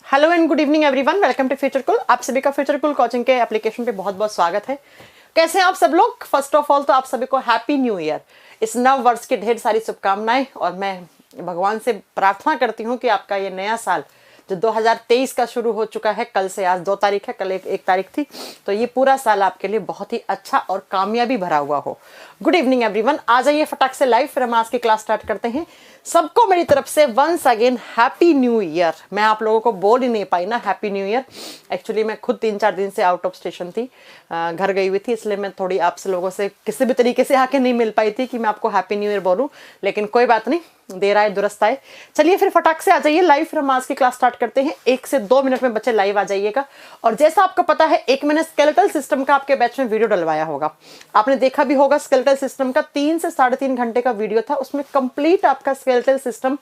Hello and good evening everyone, welcome to Future Cool. आप सभी का फ्यूचर कूल कोचिंग के एप्लीकेशन पे बहुत बहुत स्वागत है। कैसे हैं आप सब लोग? फर्स्ट ऑफ ऑल तो आप सभी को हैप्पी न्यू ईयर, इस नव वर्ष की ढेर सारी शुभकामनाएं। और मैं भगवान से प्रार्थना करती हूँ कि आपका ये नया साल जो 2023 का शुरू हो चुका है, कल से, आज 2 तारीख है, कल एक तारीख थी, तो ये पूरा साल आपके लिए बहुत ही अच्छा और कामयाबी भरा हुआ हो। गुड इवनिंग एवरीवन, आ जाइए फटाक से लाइव, फिर हम आज की क्लास स्टार्ट करते हैं। सबको मेरी तरफ से once again happy new year. मैं आप लोगों को बोल ही नहीं पाई ना हैप्पी न्यू ईयर। एक्चुअली मैं खुद 3-4 दिन से आउट ऑफ स्टेशन थी, घर गई हुई थी, इसलिए मैं थोड़ी आप लोगों से किसी भी तरीके से आके नहीं मिल पाई थी कि मैं आपको हैप्पी न्यू ईयर बोलूं, लेकिन कोई बात नहीं, देर आए दुरुस्त आए। चलिए फिर फटाक से आ जाइए लाइव, फिर हम आज की क्लास स्टार्ट करते हैं। 1 से 2 मिनट में बच्चे लाइव आ जाइएगा। और जैसा आपको पता है, एक मैंने स्केलेटल सिस्टम का आपके बैच में वीडियो डलवाया होगा, आपने देखा भी होगा। स्केलेटल सिस्टम का 3 से 3.5 घंटे का वीडियो था, उसमें कंप्लीट आपका स्केलेटल सिस्टम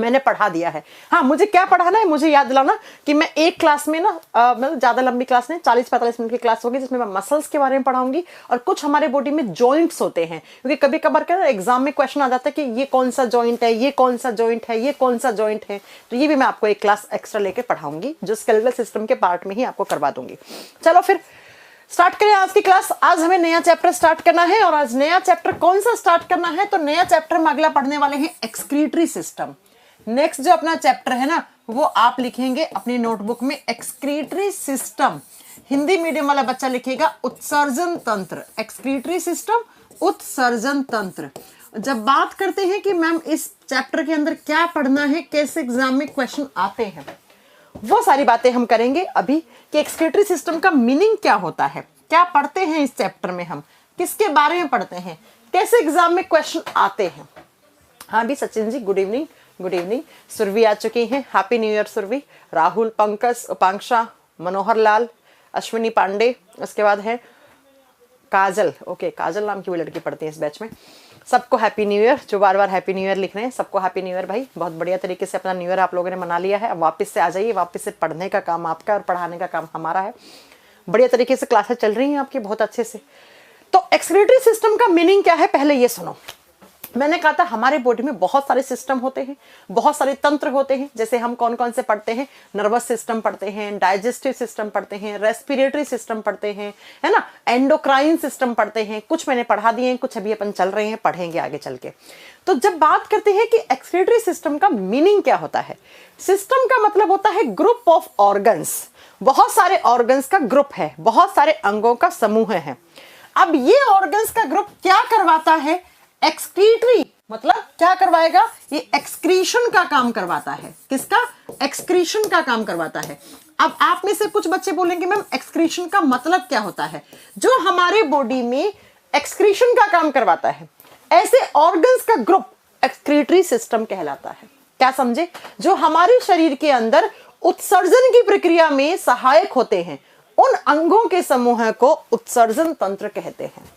मैंने पढ़ा दिया है। हाँ, मुझे क्या पढ़ाना है मुझे याद दिलाना कि मैं एक क्लास में ना मतलब ज्यादा लंबी क्लास नहीं, 40-45 मिनट की क्लास होगी, जिसमें मैं मसल्स के बारे में पढ़ाऊंगी और कुछ हमारे बॉडी में जॉइंट्स होते हैं, क्योंकि कभी कभार क्या एग्जाम में क्वेश्चन आ जाता है कि ये कौन सा जॉइंट है, ये कौन सा जॉइंट है, ये कौन सा जॉइंट है। तो ये भी मैं आपको एक क्लास एक्स्ट्रा लेके पढ़ाऊंगी, जो स्केलेटल सिस्टम के पार्ट में ही आपको करवा दूंगी। चलो फिर स्टार्ट करें आज की क्लास। आज हमें नया चैप्टर स्टार्ट करना है। और आज नया चैप्टर कौन सा स्टार्ट करना है? तो नया चैप्टर हम अगला पढ़ने वाले हैं एक्सक्रीटरी सिस्टम। नेक्स्ट जो अपना चैप्टर है ना, वो आप लिखेंगे अपनी नोटबुक में एक्सक्रीटरी सिस्टम। हिंदी मीडियम वाला बच्चा लिखेगा उत्सर्जन तंत्र। एक्सक्रीटरी सिस्टम, उत्सर्जन तंत्र। जब बात करते हैं कि मैम इस चैप्टर के अंदर क्या पढ़ना है, कैसे एग्जाम में क्वेश्चन आते हैं, वो सारी बातें हम करेंगे अभी कि एक्सक्रीटरी सिस्टम का मीनिंग क्या होता है, क्या पढ़ते हैं इस चैप्टर में, हम किसके बारे में पढ़ते हैं, कैसे एग्जाम में क्वेश्चन आते हैं। हाँ भी Sachin ji, good evening. Good evening. Surabhi आ चुकी हैं, happy new year Surabhi. Rahul, Pankaj, Upanksha, Manohar Lal, Ashwini Pandey, उसके बाद है काजल। ओके, काजल नाम की वो लड़की पढ़ती है इस बैच में। सबको हैप्पी न्यू ईयर। जो बार बार हैप्पी न्यू ईयर लिख रहे हैं, सबको हैप्पी न्यू ईयर भाई। बहुत बढ़िया तरीके से अपना न्यू ईयर आप लोगों ने मना लिया है। अब वापस से आ जाइए, वापस से पढ़ने का काम आपका और पढ़ाने का काम हमारा है। बढ़िया तरीके से क्लासेस चल रही हैं आपकी, बहुत अच्छे से। तो एक्सक्रीटरी सिस्टम का मीनिंग क्या है, पहले ये सुनो। मैंने कहा था हमारे बॉडी में बहुत सारे सिस्टम होते हैं, बहुत सारे तंत्र होते हैं। जैसे हम कौन कौन से पढ़ते हैं? नर्वस सिस्टम पढ़ते हैं, डाइजेस्टिव सिस्टम पढ़ते हैं, रेस्पिरेटरी सिस्टम पढ़ते हैं, है ना, एंडोक्राइन सिस्टम पढ़ते हैं। कुछ मैंने पढ़ा दिए हैं, कुछ अभी अपन चल रहे हैं, पढ़ेंगे आगे चल के। तो जब बात करते हैं कि एक्सक्रीटरी सिस्टम का मीनिंग क्या होता है, सिस्टम का मतलब होता है ग्रुप ऑफ ऑर्गन्स। बहुत सारे ऑर्गन्स का ग्रुप है, बहुत सारे अंगों का समूह है। अब ये ऑर्गन्स का ग्रुप क्या करवाता है? एक्सक्रीटरी मतलब क्या करवाएगा? ये एक्सक्रीशन का काम करवाता है। किसका? एक्सक्रीशन का काम करवाता है। अब आप में से कुछ बच्चे बोलेंगे मैम एक्सक्रीशन का मतलब क्या होता है? जो हमारे बॉडी में एक्सक्रीशन का काम करवाता है, ऐसे ऑर्गन्स का ग्रुप एक्सक्रीटरी सिस्टम कहलाता है। क्या समझे? जो हमारे शरीर के अंदर उत्सर्जन की प्रक्रिया में सहायक होते हैं, उन अंगों के समूह को उत्सर्जन तंत्र कहते हैं।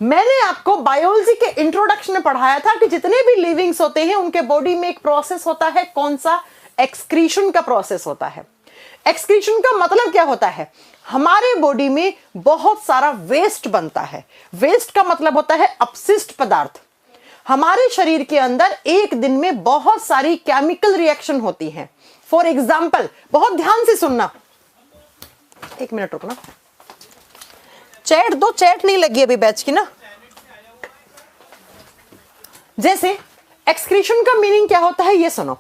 मैंने आपको बायोलॉजी के इंट्रोडक्शन में पढ़ाया था कि जितने भी लिविंग्स होते हैं उनके बॉडी में एक प्रोसेस होता है। कौन सा? एक्सक्रीशन का प्रोसेस होता है। एक्सक्रीशन का मतलब क्या होता है? हमारे बॉडी में बहुत सारा वेस्ट बनता है। वेस्ट का मतलब होता है अपशिष्ट पदार्थ। हमारे शरीर के अंदर एक दिन में बहुत सारी केमिकल रिएक्शन होती है। फॉर एग्जाम्पल, बहुत ध्यान से सुनना, 1 मिनट रुकना, चैट दो, चैट नहीं लगी अभी बैच की ना। जैसे एक्सक्रीशन का मीनिंग क्या होता है ये सुनो।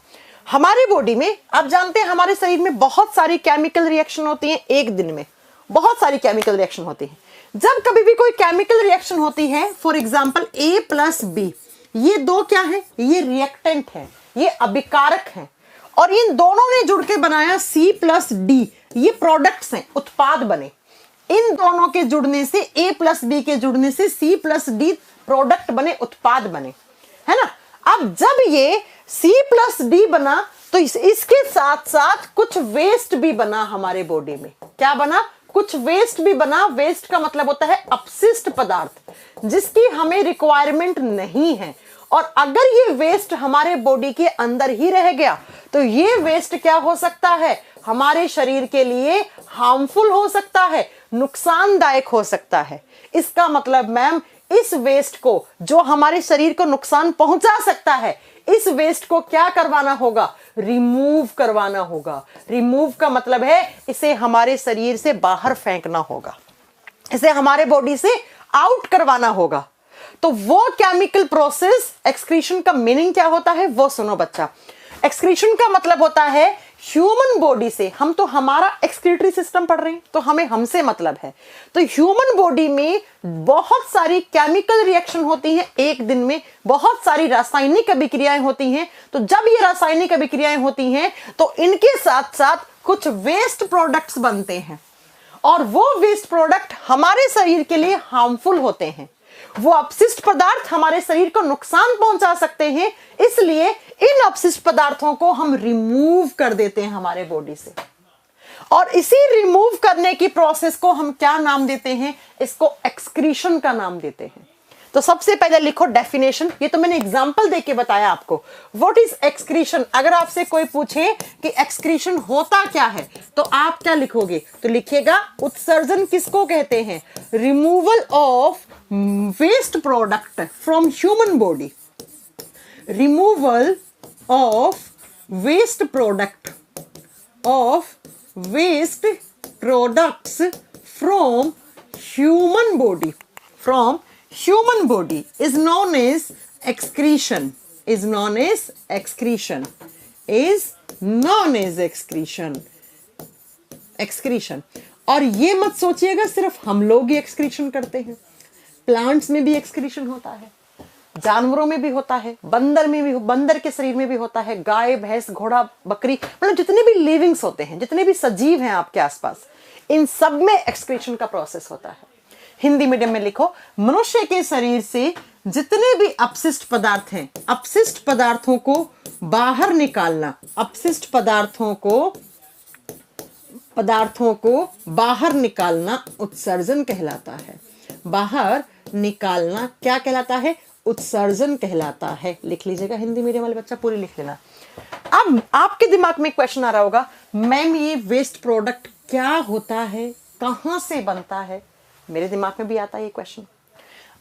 हमारे बॉडी में, आप जानते हैं हमारे शरीर में बहुत सारी केमिकल रिएक्शन होती हैं। एक दिन में बहुत सारी केमिकल रिएक्शन होती है। जब कभी भी कोई केमिकल रिएक्शन होती है, फॉर एग्जांपल A+B, ये दो क्या है? ये रिएक्टेंट है, ये अभिकारक है, और इन दोनों ने जुड़ के बनाया C+D, ये प्रोडक्ट्स हैं, उत्पाद बने। इन दोनों के जुड़ने से, A+B के जुड़ने से C+D प्रोडक्ट बने, उत्पाद बने, है ना। अब जब ये C+D बना तो इसके साथ साथ कुछ वेस्ट भी बना हमारे बॉडी में। क्या बना? कुछ वेस्ट भी बना। वेस्ट का मतलब होता है अपशिष्ट पदार्थ, जिसकी हमें रिक्वायरमेंट नहीं है। और अगर ये वेस्ट हमारे बॉडी के अंदर ही रह गया तो ये वेस्ट क्या हो सकता है? हमारे शरीर के लिए हार्मफुल हो सकता है, नुकसानदायक हो सकता है। इसका मतलब मैम, इस वेस्ट को, जो हमारे शरीर को नुकसान पहुंचा सकता है, इस वेस्ट को क्या करवाना होगा? रिमूव करवाना होगा। रिमूव का मतलब है इसे हमारे शरीर से बाहर फेंकना होगा, इसे हमारे बॉडी से आउट करवाना होगा। तो वो केमिकल प्रोसेस, एक्सक्रीशन का मीनिंग क्या होता है वो सुनो बच्चा। एक्सक्रीशन का मतलब होता है ह्यूमन बॉडी से, हम तो हमारा एक्सक्रीटरी सिस्टम पढ़ रहे हैं तो हमें हमसे मतलब है। तो ह्यूमन बॉडी में बहुत सारी केमिकल रिएक्शन होती हैं, एक दिन में बहुत सारी रासायनिक अभिक्रियाएं होती हैं। तो जब ये रासायनिक अभिक्रियाएं होती हैं तो इनके साथ साथ कुछ वेस्ट प्रोडक्ट्स बनते हैं, और वो वेस्ट प्रोडक्ट हमारे शरीर के लिए हार्मफुल होते हैं। वो अपशिष्ट पदार्थ हमारे शरीर को नुकसान पहुंचा सकते हैं, इसलिए इन अपशिष्ट पदार्थों को हम रिमूव कर देते हैं हमारे बॉडी से। और इसी रिमूव करने की प्रोसेस को हम क्या नाम देते हैं? इसको एक्सक्रीशन का नाम देते हैं। तो सबसे पहले लिखो डेफिनेशन, ये तो मैंने एग्जांपल देके बताया आपको। What is excretion? अगर आपसे कोई पूछे कि एक्सक्रीशन होता क्या है तो आप क्या लिखोगे? तो लिखिएगा उत्सर्जन किसको कहते हैं? Removal of waste product from human body. Removal of waste product from human body human body is known as excretion, is known as excretion, is known as excretion, excretion। और ये मत सोचिएगा सिर्फ हम लोग ही एक्सक्रीशन करते हैं, प्लांट्स में भी एक्सक्रीशन होता है, जानवरों में भी होता है, बंदर में भी, बंदर के शरीर में भी होता है, गाय भैंस घोड़ा बकरी, मतलब जितने भी लिविंग्स होते हैं, जितने भी सजीव हैं आपके आसपास, इन सब में एक्सक्रीशन का प्रोसेस होता है। हिंदी मीडियम में लिखो, मनुष्य के शरीर से जितने भी अपशिष्ट पदार्थ हैं, अपशिष्ट पदार्थों को बाहर निकालना, अपशिष्ट पदार्थों को बाहर निकालना उत्सर्जन कहलाता है। बाहर निकालना क्या कहलाता है? उत्सर्जन कहलाता है। लिख लीजिएगा हिंदी मीडियम वाले बच्चा, पूरी लिख लेना। अब आपके दिमाग में क्वेश्चन आ रहा होगा, मैम ये वेस्ट प्रोडक्ट क्या होता है, कहां से बनता है? मेरे दिमाग में भी आता है ये क्वेश्चन,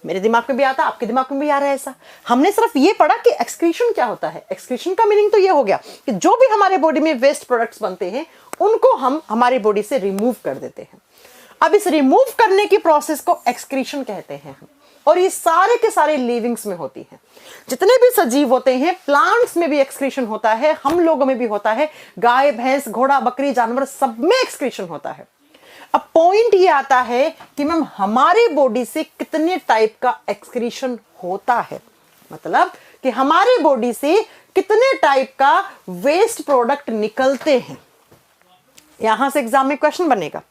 मेरे दिमाग में भी आता, आपके दिमाग में भी आ रहा है ऐसा। हमने सिर्फ ये पढ़ा कि एक्सक्रीशन क्या होता है। एक्सक्रीशन का मीनिंग तो ये हो गया कि जो भी हमारे बॉडी में वेस्ट प्रोडक्ट्स बनते हैं उनको हम हमारी बॉडी से रिमूव कर देते हैं। अब इस रिमूव करने की प्रोसेस को एक्सक्रीशन कहते हैं हम, और ये सारे के सारे लिविंग्स में होती है। जितने भी सजीव होते हैं, प्लांट्स में भी एक्सक्रीशन होता है, हम लोगों में भी होता है, गाय भैंस घोड़ा बकरी जानवर सब में एक्सक्रीशन होता है। अब पॉइंट ये आता है कि मैम हमारे बॉडी से कितने टाइप का एक्सक्रीशन होता है, मतलब कि हमारे बॉडी से कितने टाइप का वेस्ट प्रोडक्ट निकलते हैं। यहां से एग्जाम में क्वेश्चन बनेगा,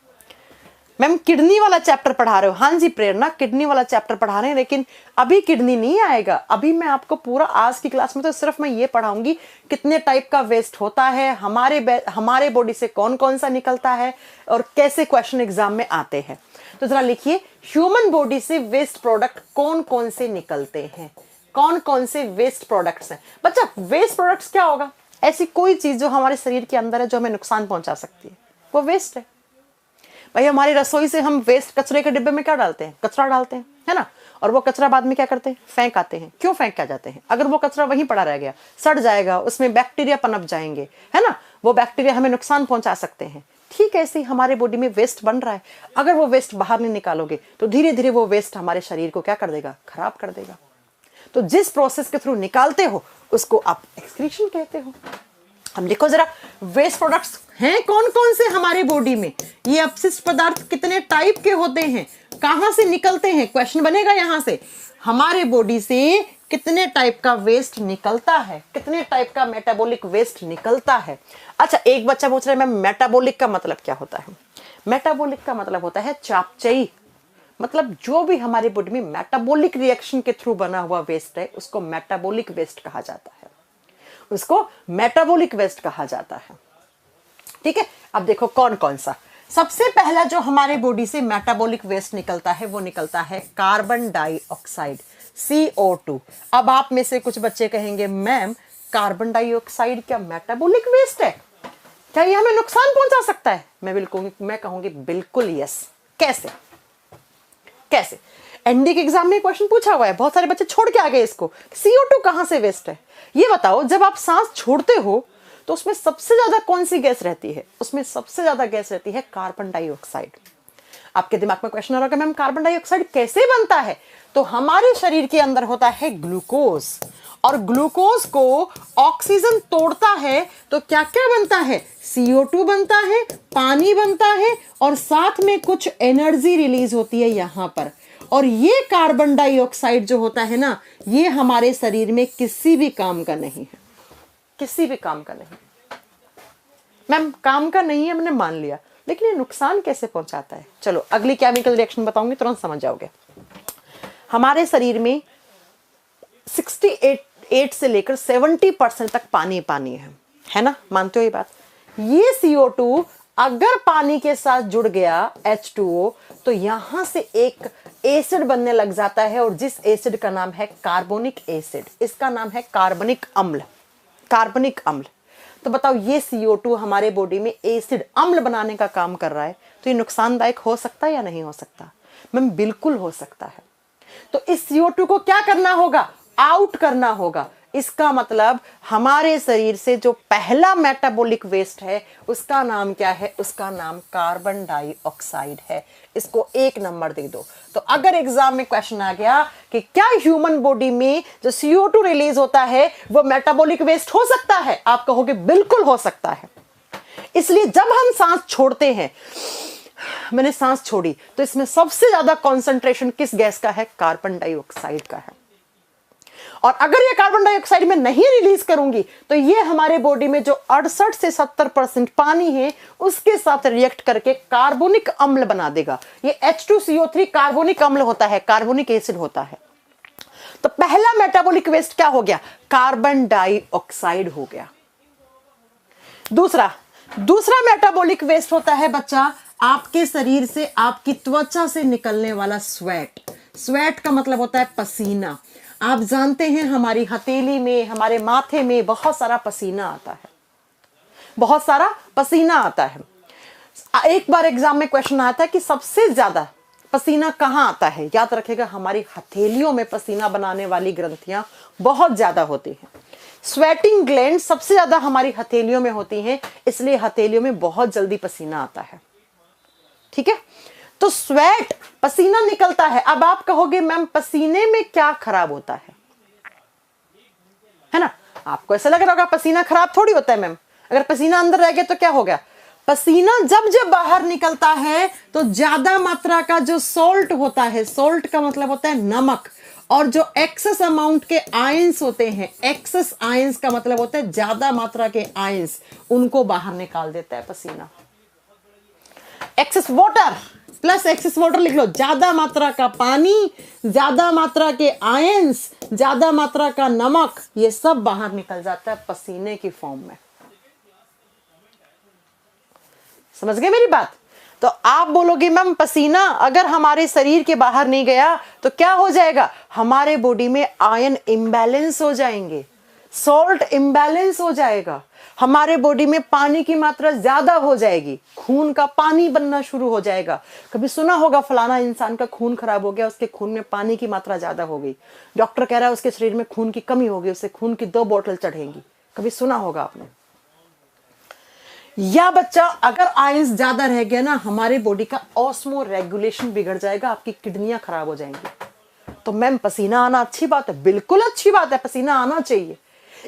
मैम किडनी वाला चैप्टर पढ़ा रहे हो? हाँ जी प्रेरणा, किडनी वाला चैप्टर पढ़ा रहे हैं, लेकिन अभी किडनी नहीं आएगा। अभी मैं आपको पूरा आज की क्लास में तो सिर्फ मैं ये पढ़ाऊंगी कितने टाइप का वेस्ट होता है, हमारे बॉडी से कौन कौन सा निकलता है और कैसे क्वेश्चन एग्जाम में आते हैं। तो जरा लिखिए, ह्यूमन बॉडी से वेस्ट प्रोडक्ट कौन कौन से निकलते हैं, कौन कौन से वेस्ट प्रोडक्ट्स हैं। बच्चा वेस्ट प्रोडक्ट्स क्या होगा? ऐसी कोई चीज जो हमारे शरीर के अंदर है जो हमें नुकसान पहुंचा सकती है, वो वेस्ट है। भाई हमारी रसोई से हम वेस्ट कचरे के डिब्बे में क्या डालते हैं? कचरा डालते हैं, है ना। और वो कचरा बाद में क्या करते हैं? फेंक आते हैं। क्यों फेंक क्या जाते हैं? अगर वो कचरा वहीं पड़ा रह गया, सड़ जाएगा, उसमें बैक्टीरिया पनप जाएंगे, है ना, वो बैक्टीरिया हमें नुकसान पहुंचा सकते हैं। ठीक है, ऐसे ही हमारे बॉडी में वेस्ट बन रहा है, अगर वो वेस्ट बाहर नहीं निकालोगे तो धीरे धीरे वो वेस्ट हमारे शरीर को क्या कर देगा? खराब कर देगा। तो जिस प्रोसेस के थ्रू निकालते हो उसको आप एक्सक्रीशन कहते हो। हम देखो जरा, वेस्ट प्रोडक्ट्स हैं कौन कौन से हमारे बॉडी में, ये अपशिष्ट पदार्थ कितने टाइप के होते हैं, कहां से निकलते हैं? क्वेश्चन बनेगा यहां से, हमारे बॉडी से कितने टाइप का वेस्ट निकलता है, कितने टाइप का मेटाबॉलिक वेस्ट निकलता है। अच्छा, एक बच्चा पूछ रहा है मैम मेटाबॉलिक का मतलब क्या होता है? मेटाबॉलिक का मतलब होता है चापचई, मतलब जो भी हमारी बॉडी में मेटाबॉलिक रिएक्शन के थ्रू बना हुआ वेस्ट है उसको मेटाबॉलिक वेस्ट कहा जाता है, उसको मेटाबॉलिक वेस्ट कहा जाता है। ठीक है, अब देखो कौन कौन सा। सबसे पहला जो हमारे बॉडी से मेटाबॉलिक वेस्ट निकलता है वो निकलता है कार्बन डाइऑक्साइड, CO2। अब आप में से कुछ बच्चे कहेंगे मैम कार्बन डाइऑक्साइड क्या मेटाबॉलिक वेस्ट है? क्या ये हमें नुकसान पहुंचा सकता है? मैं कहूंगी बिल्कुल यस। कैसे? कैसे? एनडी के एग्जाम में क्वेश्चन पूछा हुआ है, बहुत सारे बच्चे छोड़ के आ गए इसको। CO2 कहां से वेस्ट है ये बताओ। जब आप सांस छोड़ते हो तो उसमें सबसे ज्यादा कौन सी गैस रहती है? उसमें सबसे ज्यादा गैस रहती है कार्बन डाइऑक्साइड। आपके दिमाग में क्वेश्चन आ रहा है मैम कार्बन डाइऑक्साइड कैसे बनता है? तो हमारे शरीर के अंदर होता है ग्लूकोज, और ग्लूकोज को ऑक्सीजन तोड़ता है तो क्या क्या बनता है? CO2 बनता है, पानी बनता है, और साथ में कुछ एनर्जी रिलीज होती है यहां पर। और ये कार्बन डाइऑक्साइड जो होता है ना, ये हमारे शरीर में किसी भी काम का नहीं है, किसी भी काम का नहीं। मैम काम का नहीं है मैंने मान लिया, लेकिन ये नुकसान कैसे पहुंचाता है? चलो अगली केमिकल रिएक्शन बताऊंगी, तुरंत समझ जाओगे। हमारे शरीर में 68 से लेकर 70% तक पानी पानी है ना? मानते हो ये बात? ये CO2 अगर पानी के साथ जुड़ गया H2O, तो यहां से एक एसिड बनने लग जाता है, और जिस एसिड का नाम है कार्बोनिक एसिड, इसका नाम है कार्बनिक अम्ल। कार्बनिक अम्ल। तो बताओ ये CO2 हमारे बॉडी में एसिड अम्ल बनाने का काम कर रहा है, तो ये नुकसानदायक हो सकता है या नहीं हो सकता? मैम बिल्कुल हो सकता है। तो इस CO2 को क्या करना होगा? आउट करना होगा। इसका मतलब हमारे शरीर से जो पहला मेटाबॉलिक वेस्ट है उसका नाम क्या है? उसका नाम कार्बन डाइऑक्साइड है। इसको 1 नंबर दे दो। तो अगर एग्जाम में क्वेश्चन आ गया कि क्या ह्यूमन बॉडी में जो CO2 रिलीज होता है वो मेटाबॉलिक वेस्ट हो सकता है, आप कहोगे बिल्कुल हो सकता है। इसलिए जब हम सांस छोड़ते हैं, मैंने सांस छोड़ी, तो इसमें सबसे ज्यादा कंसंट्रेशन किस गैस का है? कार्बन डाइऑक्साइड का है। और अगर ये कार्बन डाइऑक्साइड में नहीं रिलीज करूंगी तो ये हमारे बॉडी में जो 68 से 70% पानी है उसके साथ रिएक्ट करके कार्बोनिक अम्ल बना देगा। ये H2CO3 कार्बोनिक अम्ल होता है, कार्बोनिक एसिड होता है। तो पहला मेटाबॉलिक वेस्ट क्या हो गया? कार्बन डाइऑक्साइड हो गया। दूसरा मेटाबॉलिक वेस्ट होता है बच्चा आपके शरीर से, आपकी त्वचा से निकलने वाला स्वेट। स्वेट का मतलब होता है पसीना। आप जानते हैं हमारी हथेली में, हमारे माथे में बहुत सारा पसीना आता है, बहुत सारा पसीना आता है। एक बार एग्जाम में क्वेश्चन आया था कि सबसे ज्यादा पसीना कहां आता है? याद रखेगा हमारी हथेलियों में पसीना बनाने वाली ग्रंथियां बहुत ज्यादा होती हैं। स्वेटिंग ग्लैंड सबसे ज्यादा हमारी हथेलियों में होती हैं, इसलिए हथेलियों में बहुत जल्दी पसीना आता है। ठीक है, तो स्वेट पसीना निकलता है। अब आप कहोगे मैम पसीने में क्या खराब होता है ना? आपको ऐसा लग रहा होगा पसीना खराब थोड़ी होता है मैम, अगर पसीना अंदर रह गया तो क्या हो गया? पसीना जब बाहर निकलता है तो ज्यादा मात्रा का जो सॉल्ट होता है, सॉल्ट का मतलब होता है नमक, और जो एक्सेस अमाउंट के आयंस होते हैं, एक्सेस आयंस का मतलब होता है ज्यादा मात्रा के आयंस, उनको बाहर निकाल देता है पसीना। Excess water plus excess water लिख लो, ज्यादा मात्रा का पानी, ज्यादा मात्रा के आयंस, ज्यादा मात्रा का नमक, ये सब बाहर निकल जाता है पसीने की फॉर्म में। समझ गए मेरी बात? तो आप बोलोगे मैम पसीना अगर हमारे शरीर के बाहर नहीं गया तो क्या हो जाएगा? हमारे बॉडी में आयन इम्बैलेंस हो जाएंगे, सॉल्ट इम्बैलेंस हो जाएगा, हमारे बॉडी में पानी की मात्रा ज्यादा हो जाएगी, खून का पानी बनना शुरू हो जाएगा। कभी सुना होगा फलाना इंसान का खून खराब हो गया, उसके खून में पानी की मात्रा ज्यादा हो गई, डॉक्टर कह रहा है उसके शरीर में खून की कमी हो गई, उसे खून की 2 बोतल चढ़ेंगी। कभी सुना होगा आपने? या बच्चा अगर आयंस ज्यादा रह गया ना, हमारे बॉडी का ऑस्मो रेगुलेशन बिगड़ जाएगा, आपकी किडनियां खराब हो जाएंगी। तो मैम पसीना आना अच्छी बात है, बिल्कुल अच्छी बात है, पसीना आना चाहिए।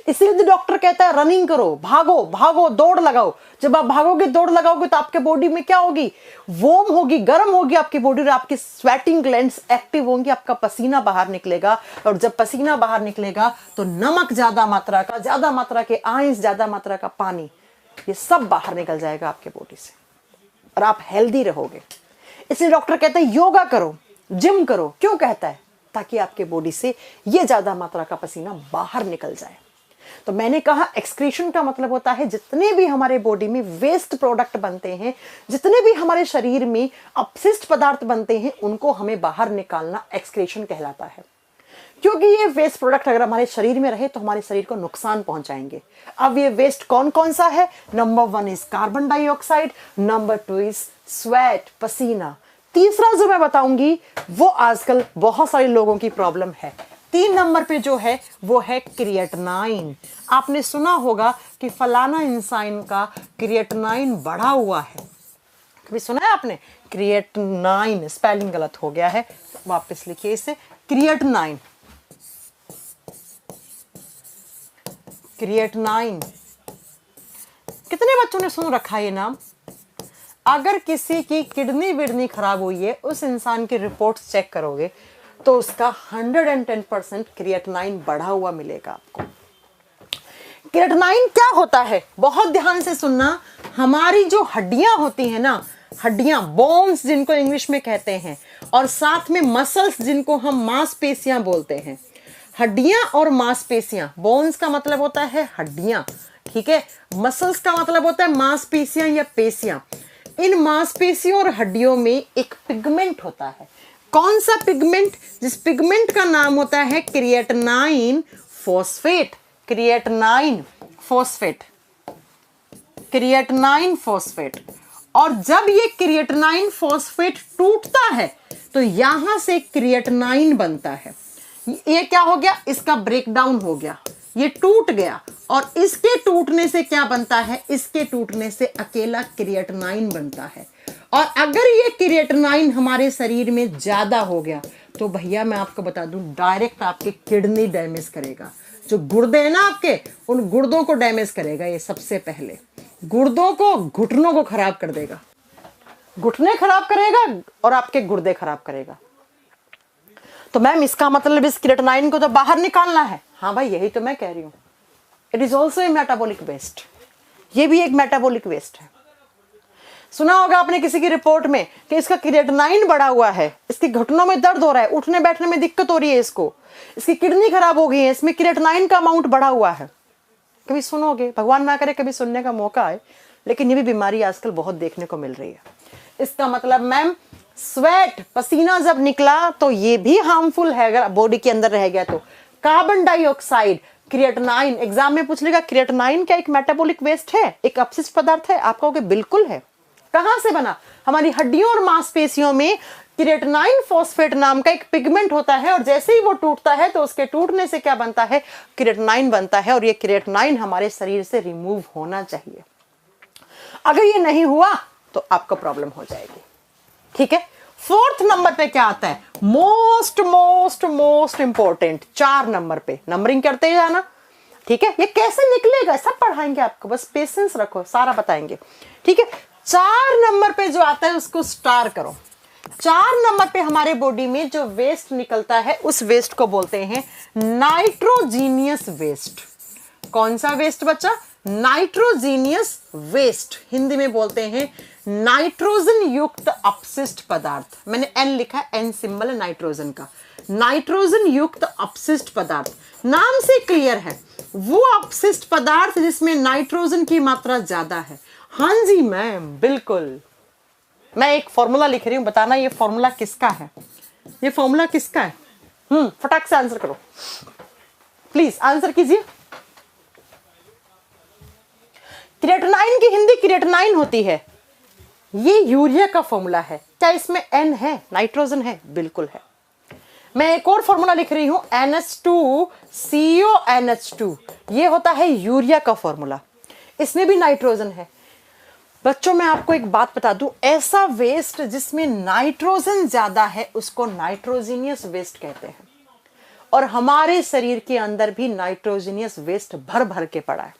इसलिए तो डॉक्टर कहता है रनिंग करो, भागो भागो, दौड़ लगाओ। जब आप भागोगे दौड़ लगाओगे तो आपके बॉडी में क्या होगी? वार्म होगी, गर्म होगी आपकी बॉडी, और आपकी स्वेटिंग ग्लैंड्स एक्टिव होंगी, आपका पसीना बाहर निकलेगा। और जब पसीना बाहर निकलेगा तो नमक ज्यादा मात्रा का, ज्यादा मात्रा के आयंस, ज्यादा मात्रा का पानी, ये सब बाहर निकल जाएगा आपके बॉडी से, और आप हेल्दी रहोगे। इसलिए डॉक्टर कहते हैं योगा करो, जिम करो। क्यों कहता है? ताकि आपके बॉडी से ये ज्यादा मात्रा का पसीना बाहर निकल जाए। तो मैंने कहा एक्सक्रीशन का मतलब होता है जितने भी हमारे बॉडी में वेस्ट प्रोडक्ट बनते हैं, जितने भी हमारे शरीर में अपशिष्ट पदार्थ बनते हैं, उनको हमें बाहर निकालना एक्सक्रीशन कहलाता है। क्योंकि ये वेस्ट प्रोडक्ट अगर हमारे शरीर में रहे तो हमारे शरीर को नुकसान पहुंचाएंगे। अब ये वेस्ट कौन कौन सा है? Number 1 is carbon dioxide, number 2 is sweat, पसीना। तीसरा जो मैं बताऊंगी वो आजकल बहुत सारे लोगों की प्रॉब्लम है, 3 नंबर पे जो है वो है क्रिएटिनाइन। आपने सुना होगा कि फलाना इंसान का क्रिएटिनाइन बढ़ा हुआ है, कभी सुना है आपने? क्रिएटिनाइन, स्पेलिंग गलत हो गया है, वापस लिखिए इसे, क्रिएटिनाइन, क्रिएटिनाइन। कितने बच्चों ने सुन रखा है ये नाम? अगर किसी की किडनी विडनी खराब हुई है, उस इंसान की रिपोर्ट्स चेक करोगे तो उसका 110% क्रिएटिनाइन बढ़ा हुआ मिलेगा आपको। क्रिएटिनाइन क्या होता है? बहुत ध्यान से सुनना। हमारी जो हड्डियां होती हैं ना, हड्डियां, बोन्स जिनको इंग्लिश में कहते हैं, और साथ में मसल्स जिनको हम मांसपेशियां बोलते हैं। हड्डियां और मांसपेशियां, बोन्स का मतलब होता है हड्डियां, ठीक है, मसल्स का मतलब होता है मांसपेशियां या पेशियां। इन मांसपेशियों और हड्डियों में एक पिगमेंट होता है। कौन सा पिगमेंट? जिस पिगमेंट का नाम होता है creatinine phosphate, creatinine phosphate, creatinine phosphate. और जब ये क्रिएटिनाइन फॉस्फेट टूटता है तो यहां से क्रिएटिनाइन बनता है। ये क्या हो गया? इसका ब्रेकडाउन हो गया, ये टूट गया, और इसके टूटने से क्या बनता है? इसके टूटने से अकेला क्रिएटिनाइन बनता है। और अगर ये क्रिएटिनाइन हमारे शरीर में ज्यादा हो गया तो भैया मैं आपको बता दूं, डायरेक्ट आपकी किडनी डैमेज करेगा। जो गुर्दे हैं ना आपके, उन गुर्दों को डैमेज करेगा। ये सबसे पहले गुर्दों को, घुटनों को खराब कर देगा, घुटने खराब करेगा और आपके गुर्दे खराब करेगा। तो मैम इसका मतलब इस क्रिएटिनाइन को तो बाहर निकालना है। हाँ भाई, यही तो मैं कह रही हूं। It is also a metabolic waste, ये भी एक मेटाबॉलिक वेस्ट है। सुना होगा आपने किसी की रिपोर्ट में कि इसका क्रिएटिनाइन बढ़ा हुआ है, इसके घुटनों में दर्द हो रहा है, उठने बैठने में दिक्कत हो रही है, इसको, इसकी किडनी खराब हो गई है, इसमें क्रिएटिनाइन का अमाउंट बढ़ा हुआ है। कभी सुनोगे, भगवान ना करे कभी सुनने का मौका आए, लेकिन ये भी बीमारी आजकल बहुत देखने को मिल रही है। इसका मतलब मैम, स्वेट, पसीना जब निकला तो ये भी हार्मफुल है अगर बॉडी के अंदर रह गया तो। कार्बन डाइऑक्साइड, क्रिएटिनाइन, एग्जाम में पूछ लेगा क्रिएटिनाइन क्या एक मेटाबॉलिक वेस्ट है, एक अपशिष्ट पदार्थ है? आप कहोगे बिल्कुल है। कहां से बना? हमारी हड्डियों और मांसपेशियों में क्रिएटिनाइन फॉस्फेट नाम का एक पिगमेंट होता है, और जैसे ही वो टूटता है तो उसके टूटने से क्या बनता है? क्रिएटिनाइन बनता है। और ये क्रिएटिनाइन हमारे शरीर से रिमूव होना चाहिए। अगर ये नहीं हुआ तो आपको प्रॉब्लम हो जाएगी, ठीक है। 4th नंबर पे क्या आता है? Most most most important, 4 number पे नंबरिंग करते जाना, ठीक है। ये कैसे निकलेगा सब पढ़ाएंगे आपको, बस पेशेंस रखो, सारा बताएंगे, ठीक है। 4 नंबर पे जो आता है उसको स्टार करो। 4 नंबर पे हमारे बॉडी में जो वेस्ट निकलता है उस वेस्ट को बोलते हैं नाइट्रोजीनियस वेस्ट। कौन सा वेस्ट बच्चा? नाइट्रोजीनियस वेस्ट, हिंदी में बोलते हैं नाइट्रोजन युक्त अपशिष्ट पदार्थ। मैंने एन लिखा, एन सिंबल है नाइट्रोजन का। नाइट्रोजन युक्त अपशिष्ट पदार्थ, नाम से क्लियर है, वो अपशिष्ट पदार्थ जिसमें नाइट्रोजन की मात्रा ज्यादा है। हाँ जी मैम, बिल्कुल। मैं एक फॉर्मूला लिख रही हूं, बताना ये फॉर्मूला किसका है? ये फॉर्मूला किसका है? फटाक से आंसर करो, प्लीज आंसर कीजिए। क्रिएटिनाइन की हिंदी क्रिएटिनाइन होती है, ये यूरिया का फॉर्मूला है। क्या इसमें एन है, नाइट्रोजन है? बिल्कुल है। मैं एक और फॉर्मूला लिख रही हूं, NH2CONH2, ये होता है यूरिया का फॉर्मूला, इसमें भी नाइट्रोजन है। बच्चों मैं आपको एक बात बता दूं, ऐसा वेस्ट जिसमें नाइट्रोजन ज्यादा है उसको नाइट्रोजीनियस वेस्ट कहते हैं। और हमारे शरीर के अंदर भी नाइट्रोजीनियस वेस्ट भर भर के पड़ा है।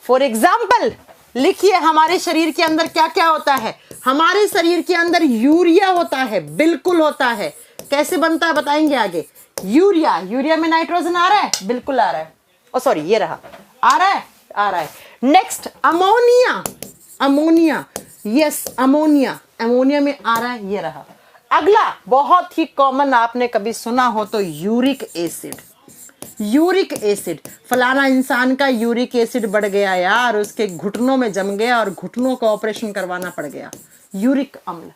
फॉर एग्जाम्पल लिखिए, हमारे शरीर के अंदर क्या क्या होता है? हमारे शरीर के अंदर यूरिया होता है, बिल्कुल होता है। कैसे बनता है बताएंगे आगे। यूरिया, यूरिया में नाइट्रोजन आ रहा है, बिल्कुल आ रहा है। ओ सॉरी, ये रहा, आ रहा है, आ रहा है। Next ammonia, ammonia, yes ammonia, ammonia में आ रहा है, ये रहा। अगला बहुत ही कॉमन, आपने कभी सुना हो तो यूरिक एसिड। यूरिक एसिड, फलाना इंसान का यूरिक एसिड बढ़ गया यार, उसके घुटनों में जम गया और घुटनों का ऑपरेशन करवाना पड़ गया, यूरिक अम्ल।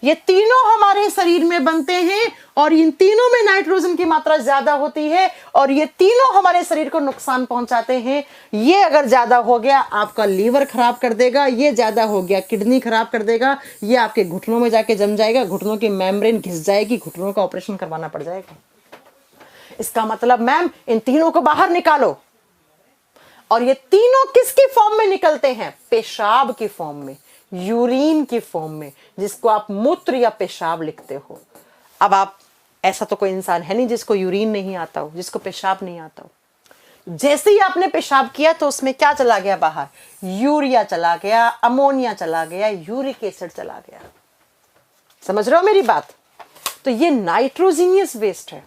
ये तीनों हमारे शरीर में बनते हैं और इन तीनों में नाइट्रोजन की मात्रा ज्यादा होती है और ये तीनों हमारे शरीर को नुकसान पहुंचाते हैं। ये अगर ज्यादा हो गया आपका लीवर खराब कर देगा, ये ज्यादा हो गया किडनी खराब कर देगा, ये आपके घुटनों में जाके जम जाएगा, घुटनों की मेम्ब्रेन घिस जाएगी, घुटनों का ऑपरेशन करवाना पड़ जाएगा। इसका मतलब मैम इन तीनों को बाहर निकालो। और ये तीनों किसकी फॉर्म में निकलते हैं? पेशाब की फॉर्म में, यूरिन की फॉर्म में, जिसको आप मूत्र या पेशाब लिखते हो। अब आप, ऐसा तो कोई इंसान है नहीं जिसको यूरिन नहीं आता हो, जिसको पेशाब नहीं आता हो। जैसे ही आपने पेशाब किया तो उसमें क्या चला गया बाहर? यूरिया चला गया, अमोनिया चला गया, यूरिक एसिड चला गया। समझ रहे हो मेरी बात? तो ये नाइट्रोजीनियस वेस्ट है।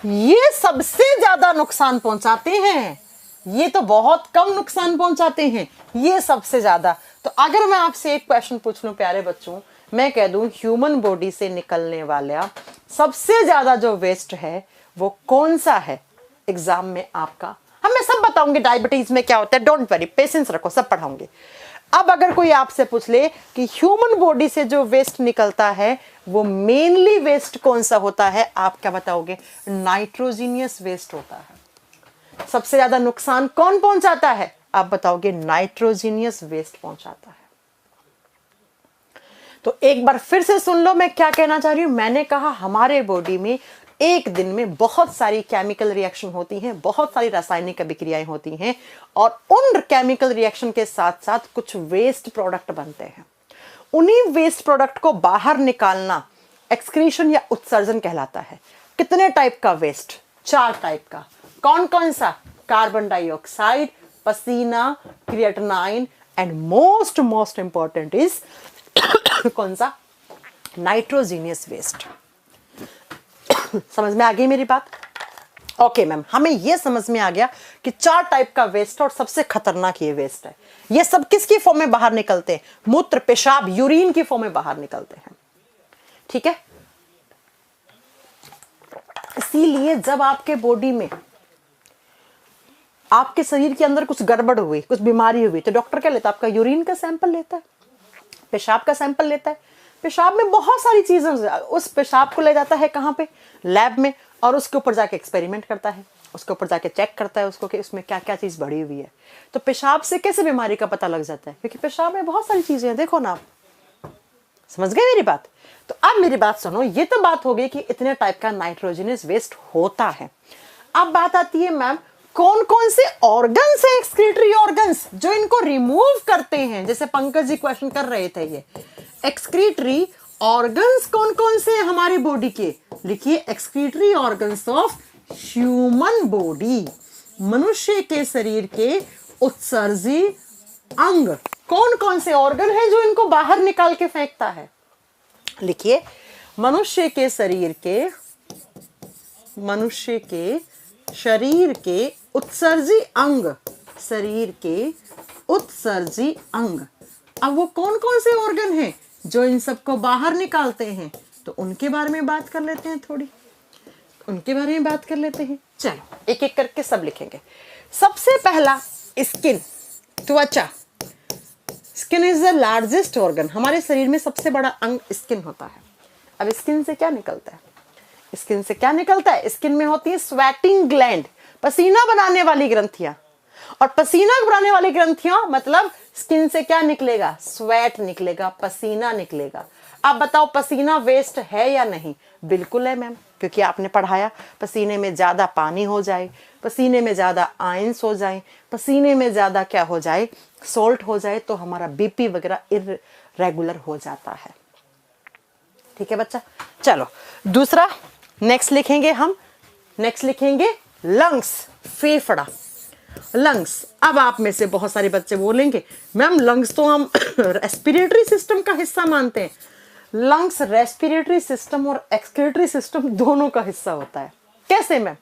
ये सबसे ज्यादा नुकसान पहुंचाते हैं, ये तो बहुत कम नुकसान पहुंचाते हैं, ये सबसे ज्यादा। तो अगर मैं आपसे एक क्वेश्चन पूछ लूं प्यारे बच्चों, मैं कह दूं ह्यूमन बॉडी से निकलने वाला सबसे ज्यादा जो वेस्ट है वो कौन सा है? एग्जाम में आपका, हम मैं सब बताऊंगी डायबिटीज में क्या होता है, डोंट वरी, पेशेंस रखो, सब पढ़ाऊंगी। अब अगर कोई आपसे पूछ ले कि ह्यूमन बॉडी से जो वेस्ट निकलता है वो मेनली वेस्ट कौन सा होता है, आप क्या बताओगे? नाइट्रोजीनियस वेस्ट होता है। सबसे ज्यादा नुकसान कौन पहुंचाता है? आप बताओगे नाइट्रोजीनियस वेस्ट पहुंचाता है। तो एक बार फिर से सुन लो मैं क्या कहना चाह रही हूं। मैंने कहा हमारे बॉडी में एक दिन में बहुत सारी केमिकल रिएक्शन होती हैं, बहुत सारी रासायनिक अभिक्रियाएं होती हैं, और उन केमिकल रिएक्शन के साथ साथ कुछ वेस्ट प्रोडक्ट बनते हैं। उन्हीं वेस्ट प्रोडक्ट को बाहर निकालना एक्सक्रीशन या उत्सर्जन कहलाता है। कितने टाइप का वेस्ट? 4 टाइप का। कौन कौन सा? कार्बन डाइऑक्साइड, पसीना, creatinine and most important is कौन सा? Nitrogenous waste. समझ में आ गई मेरी बात? ओके मैम, हमें यह समझ में आ गया कि 4 टाइप का वेस्ट और सबसे खतरनाक ये वेस्ट है। ये सब किसकी फॉर्म में बाहर निकलते हैं? मूत्र, पेशाब, यूरिन की फॉर्म में बाहर निकलते हैं। ठीक है, इसीलिए जब आपके बॉडी में, आपके शरीर के अंदर कुछ गड़बड़ हुई, कुछ बीमारी हुई, तो डॉक्टर क्या लेता है? आपका यूरिन का सैंपल लेता है, पेशाब का सैंपल लेता है। पेशाब में बहुत सारी चीजें, उस पेशाब को ले जाता है कहाँ पे? लैब में, और उसके ऊपर जाके एक्सपेरिमेंट करता है, उसके ऊपर जाके चेक करता है उसको कि उसमें क्या क्या चीज बढ़ी हुई है। तो पेशाब से कैसे बीमारी का पता लग जाता है? क्योंकि पेशाब में बहुत सारी चीजें हैं, देखो ना आप। समझ गए मेरी बात? तो अब मेरी बात सुनो, ये तो बात हो गई कि इतने टाइप का नाइट्रोजनस वेस्ट होता है। अब बात आती है मैम, कौन कौन से ऑर्गन्स है, एक्सक्रीटरी ऑर्गन्स, जो इनको रिमूव करते हैं? जैसे पंकज जी क्वेश्चन कर रहे थे, ये एक्सक्रीटरी ऑर्गन्स कौन कौन से हैं हमारी बॉडी के? लिखिए, excretory organs of human body, मनुष्य के शरीर के उत्सर्जी अंग। कौन कौन से ऑर्गन है जो इनको बाहर निकाल के फेंकता है? लिखिए, मनुष्य के शरीर के उत्सर्जी अंग, शरीर के उत्सर्जी अंग। अब वो कौन कौन से ऑर्गन हैं जो इन सबको बाहर निकालते हैं? तो उनके बारे में बात कर लेते हैं, थोड़ी उनके बारे में बात कर लेते हैं। चलो एक एक करके सब लिखेंगे। सबसे पहला स्किन, त्वचा। Skin is the largest organ. हमारे शरीर में सबसे बड़ा अंग स्किन होता है। अब स्किन से क्या निकलता है? स्किन से क्या निकलता है? स्किन में होती है स्वेटिंग ग्लैंड, पसीना बनाने वाली ग्रंथियां। और पसीना बनाने वाली ग्रंथियां मतलब स्किन से क्या निकलेगा? स्वेट निकलेगा, पसीना निकलेगा। अब बताओ, पसीना वेस्ट है या नहीं? बिल्कुल है मैम, क्योंकि आपने पढ़ाया पसीने में ज्यादा पानी हो जाए, पसीने में ज्यादा आयंस हो जाए, पसीने में ज्यादा क्या हो जाए? सॉल्ट हो जाए, तो हमारा बीपी वगैरह इर्रेगुलर हो जाता है। ठीक है बच्चा? चलो दूसरा नेक्स्ट लिखेंगे हम। नेक्स्ट लिखेंगे लंग्स, फेफड़ा। लंग्स, अब आप में से बहुत सारे बच्चे बोलेंगे मैम लंग्स तो हम रेस्पिरेटरी सिस्टम का हिस्सा मानते हैं। लंग्स रेस्पिरेटरी सिस्टम और एक्सक्रीटरी सिस्टम दोनों का हिस्सा होता है। कैसे मैम?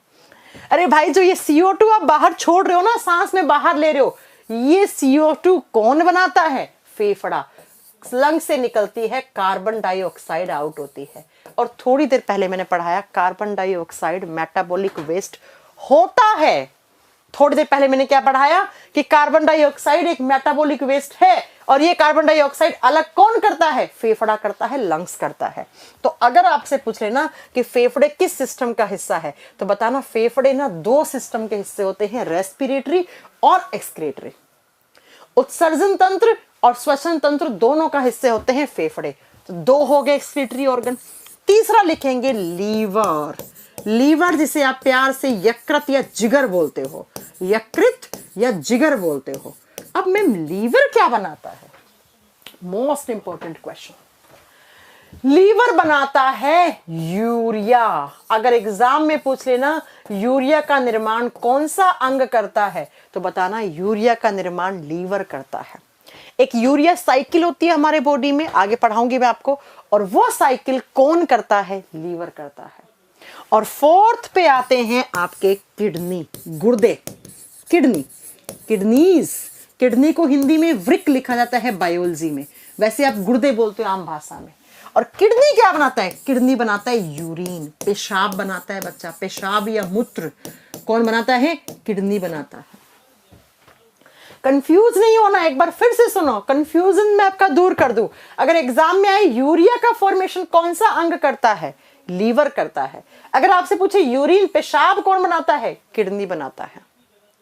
अरे भाई, जो ये CO2 आप बाहर छोड़ रहे हो ना, सांस में बाहर ले रहे हो, ये CO2 कौन बनाता है? फेफड़ा। लंग से निकलती है कार्बन डाइऑक्साइड आउट होती है। और थोड़ी देर पहले मैंने पढ़ाया कार्बन डाइऑक्साइड मेटाबॉलिक वेस्ट होता है। थोड़ी देर पहले मैंने क्या पढ़ाया कि कार्बन डाइऑक्साइड एक मेटाबॉलिक वेस्ट है, और ये कार्बन डाइऑक्साइड अलग कौन करता है? फेफड़ा करता है, लंग्स करता है। तो अगर आपसे पूछ लेना कि फेफड़े किस सिस्टम का हिस्सा है, तो बताना फेफड़े ना 2 सिस्टम के हिस्से होते हैं, रेस्पिरेटरी और एक्सक्रीटरी। उत्सर्जन तंत्र और श्वसन तंत्र दोनों का हिस्से होते हैं फेफड़े। तो 2 हो गए एक्सक्रीटरी ऑर्गन। तीसरा लिखेंगे लीवर। लीवर जिसे आप प्यार से यकृत या जिगर बोलते हो, यकृत या जिगर बोलते हो। अब मैम लीवर क्या बनाता है? Most important question. लीवर बनाता है यूरिया। अगर एग्जाम में पूछ लेना यूरिया का निर्माण कौन सा अंग करता है, तो बताना यूरिया का निर्माण लीवर करता है। एक यूरिया साइकिल होती है हमारे बॉडी में, आगे पढ़ाऊंगी मैं आपको, और वो साइकिल कौन करता है? लीवर करता है। और फोर्थ पे आते हैं आपके किडनी, गुर्दे, किडनी, किडनीज। किडनी को हिंदी में वृक्क लिखा जाता है बायोलॉजी में, वैसे आप गुर्दे बोलते हो आम भाषा में। और किडनी क्या बनाता है? किडनी बनाता है यूरिन, पेशाब बनाता है बच्चा, पेशाब या मूत्र कौन बनाता है? किडनी बनाता है। कंफ्यूज नहीं होना, एक बार फिर से सुनो, कंफ्यूजन मैं आपका दूर कर दूं। अगर एग्जाम में आए यूरिया का फॉर्मेशन कौन सा अंग करता है? लीवर करता है। अगर आपसे पूछे यूरिन, पेशाब कौन बनाता है? किडनी बनाता है,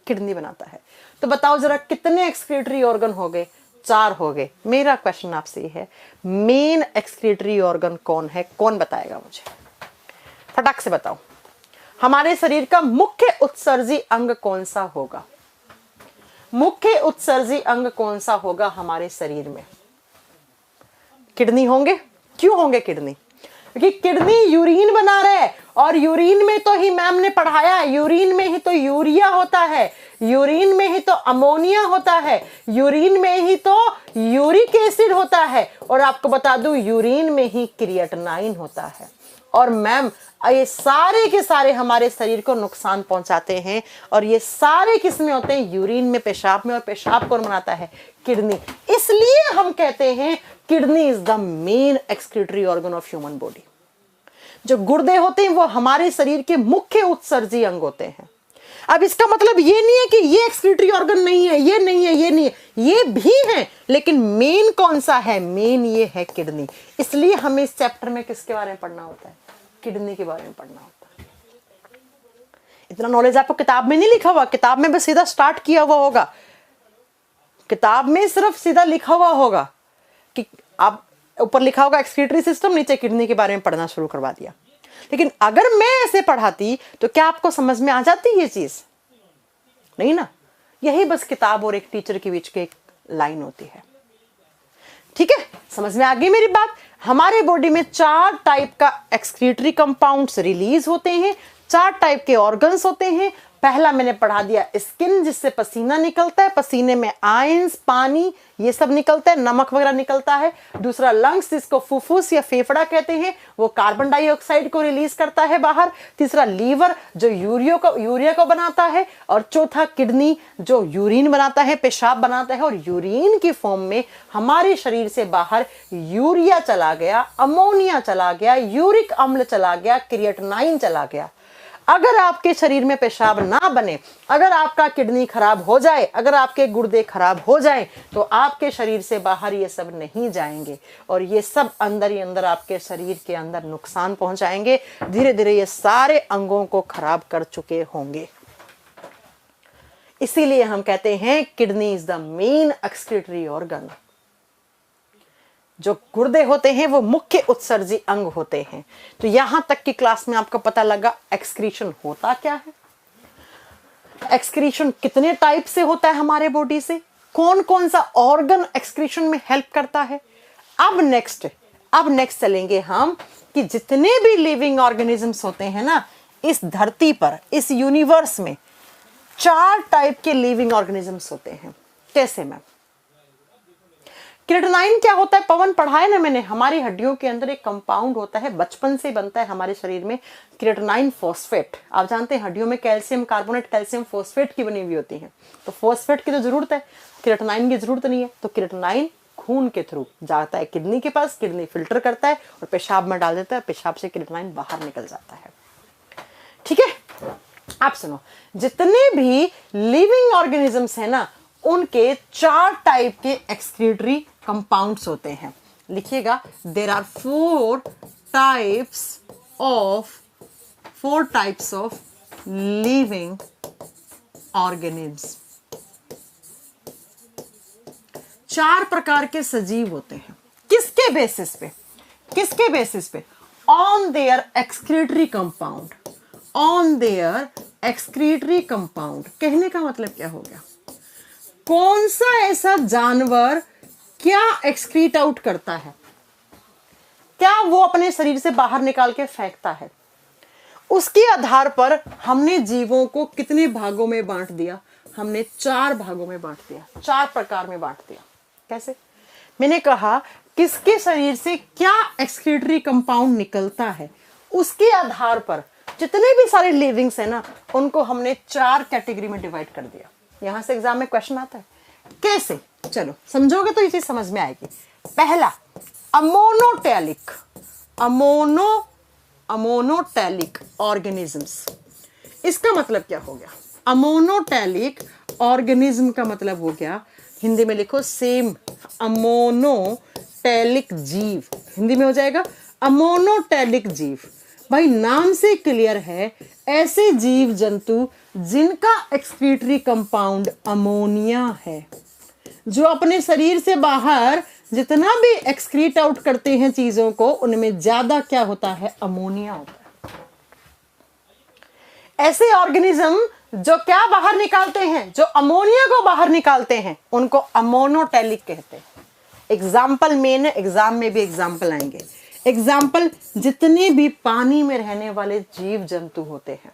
किडनी बनाता है। तो बताओ जरा कितने एक्सक्रीटरी ऑर्गन हो गए? 4 हो गए। मेरा क्वेश्चन आपसे ये है, मेन एक्सक्रीटरी ऑर्गन कौन है? कौन बताएगा मुझे? फटाक से बताओ। हमारे शरीर का मुख्य उत्सर्जी अंग कौन सा होगा? मुख्य उत्सर्जी अंग कौन सा होगा हमारे शरीर में? किडनी होंगे। क्यों होंगे किडनी? क्योंकि किडनी यूरिन बना रहा है, और यूरिन में तो ही मैम ने पढ़ाया, यूरिन में ही तो यूरिया होता है, यूरिन में ही तो अमोनिया होता है, यूरिन में ही तो यूरिक एसिड होता है, और आपको बता दूं यूरिन में ही क्रिएटिनाइन होता है। और मैम ये सारे के सारे हमारे शरीर को नुकसान पहुंचाते हैं, और ये सारे किसमें होते हैं? यूरिन में, पेशाब में। और पेशाब कौन बनाता है? किडनी। इसलिए हम कहते हैं kidney is the main excretory organ of human body. जो गुर्दे होते हैं वो हमारे शरीर के मुख्य उत्सर्जी अंग होते हैं। अब इसका मतलब ये नहीं है कि ये एक्सक्रीटरी ऑर्गन नहीं है, ये नहीं है, ये नहीं है, ये भी है, लेकिन मेन कौन सा है? मेन ये है किडनी। इसलिए हमें इस चैप्टर में किसके बारे में पढ़ना होता है? किडनी के बारे में पढ़ना होता है। इतना नॉलेज आपको किताब में नहीं लिखा हुआ, किताब में बस सीधा स्टार्ट किया हुआ होगा, किताब में सिर्फ सीधा लिखा हुआ होगा कि आप ऊपर लिखा होगा एक्सक्रीटरी सिस्टम, नीचे किडनी के बारे में पढ़ना शुरू करवा दिया। लेकिन अगर मैं ऐसे पढ़ाती तो क्या आपको समझ में आ जाती ये चीज? नहीं ना। यही बस किताब और एक टीचर के बीच की एक लाइन होती है। ठीक है, समझ में आ गई मेरी बात? हमारे बॉडी में 4 टाइप का एक्सक्रीटरी कंपाउंड्स रिलीज होते हैं, 4 टाइप के ऑर्गन्स होते हैं। पहला मैंने पढ़ा दिया स्किन, जिससे पसीना निकलता है, पसीने में आयंस, पानी, ये सब निकलता है, नमक वगैरह निकलता है। दूसरा लंग्स, जिसको फुफ्फुस या फेफड़ा कहते हैं, वो कार्बन डाइऑक्साइड को रिलीज करता है बाहर। तीसरा लीवर, जो यूरिया को बनाता है। और चौथा किडनी, जो यूरिन बनाता है, पेशाब बनाता है। और यूरिन की फॉर्म में हमारे शरीर से बाहर यूरिया चला गया, अमोनिया चला गया, यूरिक अम्ल चला गया, क्रिएटिनाइन चला गया। अगर आपके शरीर में पेशाब ना बने, अगर आपका किडनी खराब हो जाए, अगर आपके गुर्दे खराब हो जाए, तो आपके शरीर से बाहर ये सब नहीं जाएंगे, और ये सब अंदर ही अंदर आपके शरीर के अंदर नुकसान पहुंचाएंगे। धीरे धीरे ये सारे अंगों को खराब कर चुके होंगे। इसीलिए हम कहते हैं kidney is the main excretory organ. जो गुर्दे होते हैं वो मुख्य उत्सर्जी अंग होते हैं। तो यहां तक की क्लास में आपको पता लगा एक्सक्रीशन होता क्या है, एक्सक्रीशन कितने टाइप से होता है हमारे बॉडी से, कौन कौन सा ऑर्गन एक्सक्रीशन में हेल्प करता है। अब नेक्स्ट चलेंगे हम कि जितने भी लिविंग ऑर्गेनिजम्स होते हैं ना इस धरती पर, इस यूनिवर्स में 4 टाइप के लिविंग ऑर्गेनिजम्स होते हैं। कैसे मैम? क्रिएटिनाइन क्या होता है? पवन पढ़ाया ना मैंने, हमारी हड्डियों के अंदर एक कंपाउंड होता है, बचपन से बनता है हमारे शरीर में, क्रिएटिनाइन फॉस्फेट। आप जानते हैं हड्डियों में कैल्शियम कार्बोनेट, कैल्शियम फॉस्फेट की बनी हुई होती है। तो फॉस्फेट की तो जरूरत है, क्रिएटिनाइन की जरूरत नहीं है। तो क्रिएटिनाइन खून के थ्रू जाता है किडनी के पास, किडनी फिल्टर करता है और पेशाब में डाल देता है, पेशाब से क्रिएटिनाइन बाहर निकल जाता है। ठीक है, आप सुनो, जितने भी लिविंग ऑर्गेनिजम्स है ना उनके 4 टाइप के एक्सक्रीटरी कंपाउंड्स होते हैं। लिखिएगा, there are 4 types of living organism. 4 प्रकार के सजीव होते हैं। किसके बेसिस पे? On their excretory compound, on their excretory compound. कहने का मतलब क्या हो गया, कौन सा ऐसा जानवर क्या एक्सक्रीट आउट करता है, क्या वो अपने शरीर से बाहर निकाल के फेंकता है, उसके आधार पर हमने जीवों को कितने भागों में बांट दिया, हमने 4 भागों में बांट दिया, 4 प्रकार में बांट दिया। कैसे? मैंने कहा किसके शरीर से क्या एक्सक्रीटरी कंपाउंड निकलता है, उसके आधार पर जितने भी सारे लिविंग्स है ना, उनको हमने 4 कैटेगरी में डिवाइड कर दिया। यहां से एग्जाम में क्वेश्चन आता है कैसे, चलो समझोगे तो ये चीज समझ में आएगी। पहला अमोनोटैलिक, अमोनोटैलिक ऑर्गेनिजम्स। इसका मतलब क्या हो गया, अमोनोटैलिक ऑर्गेनिज्म का मतलब हो गया, हिंदी में लिखो सेम, अमोनोटैलिक जीव, हिंदी में हो जाएगा अमोनोटैलिक जीव। भाई नाम से क्लियर है, ऐसे जीव जंतु जिनका एक्सक्रीटरी कंपाउंड अमोनिया है, जो अपने शरीर से बाहर जितना भी एक्सक्रीट आउट करते हैं चीजों को, उनमें ज्यादा क्या होता है, अमोनिया होता है। ऐसे ऑर्गेनिज्म जो क्या बाहर निकालते हैं, जो अमोनिया को बाहर निकालते हैं, उनको अमोनोटैलिक कहते हैं। एग्जाम्पल मेन है, एग्जाम में भी एग्जाम्पल आएंगे। एग्जाम्पल, जितने भी पानी में रहने वाले जीव जंतु होते हैं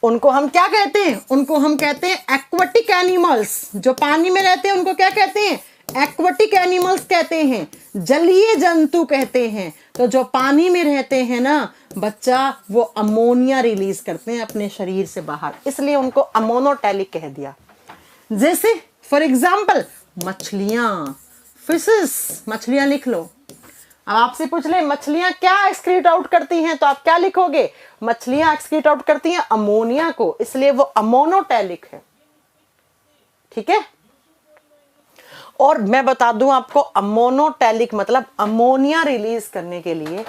उनको हम क्या कहते हैं, उनको हम कहते हैं एक्वाटिक एनिमल्स। जो पानी में रहते हैं उनको क्या कहते हैं, एक्वाटिक एनिमल्स कहते हैं, जलीय जंतु कहते हैं। तो जो पानी में रहते हैं ना बच्चा, वो अमोनिया रिलीज करते हैं अपने शरीर से बाहर, इसलिए उनको अमोनोटैलिक कह दिया। जैसे फॉर एग्जाम्पल मछलियां, फिशेस, मछलियां लिख लो। अब आपसे पूछ ले मछलियां क्या एक्सक्रीट आउट करती हैं, तो आप क्या लिखोगे, मछलियां एक्सक्रीट आउट करती हैं अमोनिया को, इसलिए वो अमोनोटैलिक है। ठीक है, और मैं बता दूं आपको, अमोनोटैलिक मतलब अमोनिया रिलीज करने के लिए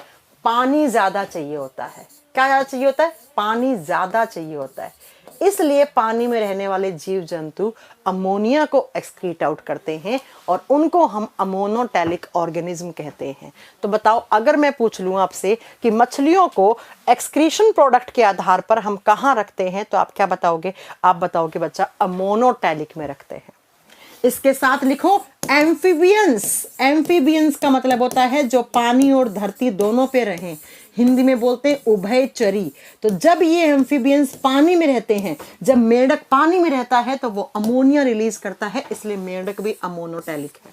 पानी ज्यादा चाहिए होता है। क्या ज्यादा चाहिए होता है, पानी ज्यादा चाहिए होता है, इसलिए पानी में रहने वाले जीव जंतु अमोनिया को एक्सक्रीट आउट करते हैं और उनको हम अमोनोटैलिक ऑर्गेनिज्म कहते हैं। तो बताओ, अगर मैं पूछ लूं आपसे कि मछलियों को एक्सक्रीशन प्रोडक्ट के आधार पर हम कहां रखते हैं, तो आप क्या बताओगे, आप बताओगे बच्चा अमोनोटैलिक में रखते हैं। इसके साथ लिखो एम्फीबियंस। एम्फीबियंस का मतलब होता है जो पानी और धरती दोनों पे रहें, हिंदी में बोलते हैं उभयचरी। तो जब ये एम्फीबियंस पानी में रहते हैं, जब मेंढक पानी में रहता है तो वो अमोनिया रिलीज करता है, इसलिए मेंढक भी अमोनोटैलिक है।